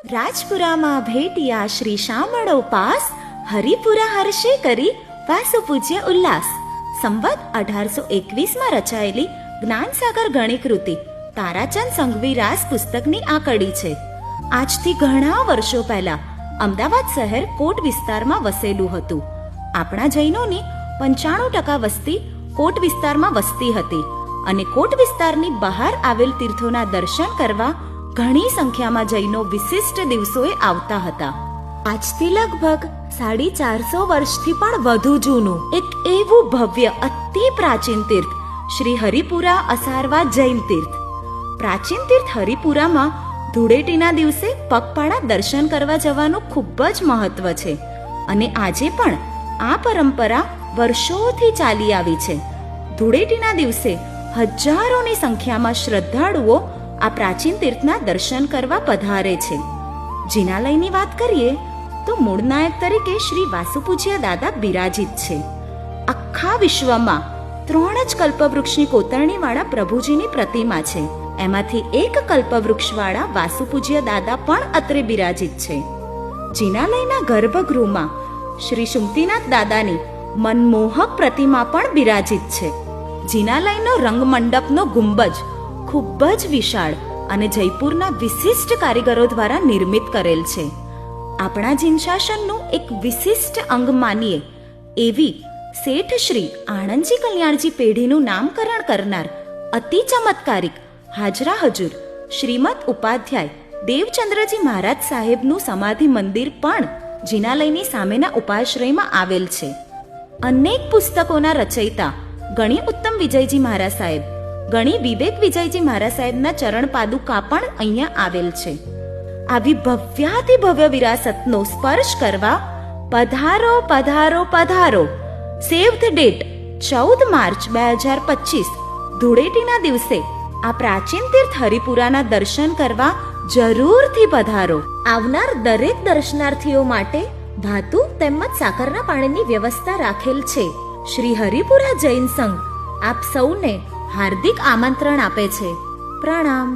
રાજપુરામાં ભેટિયા Shri શામળો pass, Haripura હર્ષે કરી વાસુ પૂજ્ય ઉલ્લાસ. સંવત 1821માં રચાયેલી જ્ઞાનસાગર ગણિકૃતિ તારાચંદ સંઘવી રાસ પુસ્તકની આ કડી છે. આજથી ઘણા વર્ષો પહેલા અમદાવાદ શહેર કોટ વિસ્તારમાં વસેલું હતું. આપણા જૈનોની 95% વસ્તી કોટ વિસ્તારમાં વસતી હતી અને કોટ વિસ્તારની બહાર આવેલ તીર્થોના દર્શન કરવા ઘણી સંખ્યામાં જૈનો વિશિષ્ટ દિવસોએ આવતા હતા. આજથી લગભગ 450 વર્ષથી પણ વધુ જૂનું એક એવું ભવ્ય અતિ પ્રાચીન તીર્થ શ્રી હરિપુરા અસારવા જૈન તીર્થ. પ્રાચીન તીર્થ હરિપુરામાં ધૂળેટીના દિવસે પગપાળા દર્શન કરવા જવાનું ખૂબ જ મહત્વ છે અને આજે પણ આ પરંપરા વર્ષોથી ચાલી આવી છે. ધૂળેટીના દિવસે હજારોની સંખ્યામાં શ્રદ્ધાળુઓ આ પ્રાચીન તીર્થના દર્શન કરવા પધારે છે. જિનાલયની વાત કરીએ તો મૂળ નાયક તરીકે શ્રી વાસુપૂજ્ય દાદા બિરાજિત છે. આખા વિશ્વમાં 3 જ કલ્પવૃક્ષની કોતરણીવાળા પ્રભુજીની પ્રતિમા છે. એમાંથી એક કલ્પવૃક્ષવાળા વાસુપૂજ્ય દાદા પણ અત્રે બિરાજિત છે. જિનાલયના ગર્ભગૃહમાં શ્રી સુમતીનાથ દાદાની મનમોહક પ્રતિમા પણ બિરાજિત છે. જિનાલયનો રંગમંડપનો ગુંબજ ખૂબ જ વિશાળ અને જયપુરના વિશિષ્ટ કારીગરો દ્વારા નિર્મિત કરેલ છે. આપણા જીન શાસનનું એક વિશિષ્ટ અંગ માનીએ એવી શેઠ શ્રી આણંદજી કલ્યાણજી પેઢીનું નામકરણ કરનાર અતિ ચમત્કારિક હાજરા હજુર શ્રીમદ ઉપાધ્યાય દેવચંદ્રજી મહારાજ સાહેબનું સમાધિ મંદિર પણ જિનાલયની સામેના ઉપાશ્રયમાં આવેલ છે. અનેક પુસ્તકોના રચયિતા ગણી ઉત્તમ વિજયજી મહારાજ સાહેબ, ગણી વિવેક વિજયજી મહારાજ સાહેબના ચરણ પાદુકા પણ અહીંયા આવેલ છે. આવી ભવ્યાતિ ભવ્ય વિરાસતનો સ્પર્શ કરવા પધારો પધારો પધારો. સેવ ધ ડેટ 14 માર્ચ 2025 ધૂળેટીના દિવસે આ પ્રાચીન તીર્થ હરિપુરાના દર્શન કરવા જરૂરથી પધારો. આવનાર દરેક દર્શનાર્થીઓ માટે ધાતુ તેમજ સાકરના પાણીની વ્યવસ્થા રાખેલ છે. શ્રી હરિપુરા જૈન સંઘ આપ સૌને હાર્દિક આમંત્રણ આપે છે. પ્રણામ.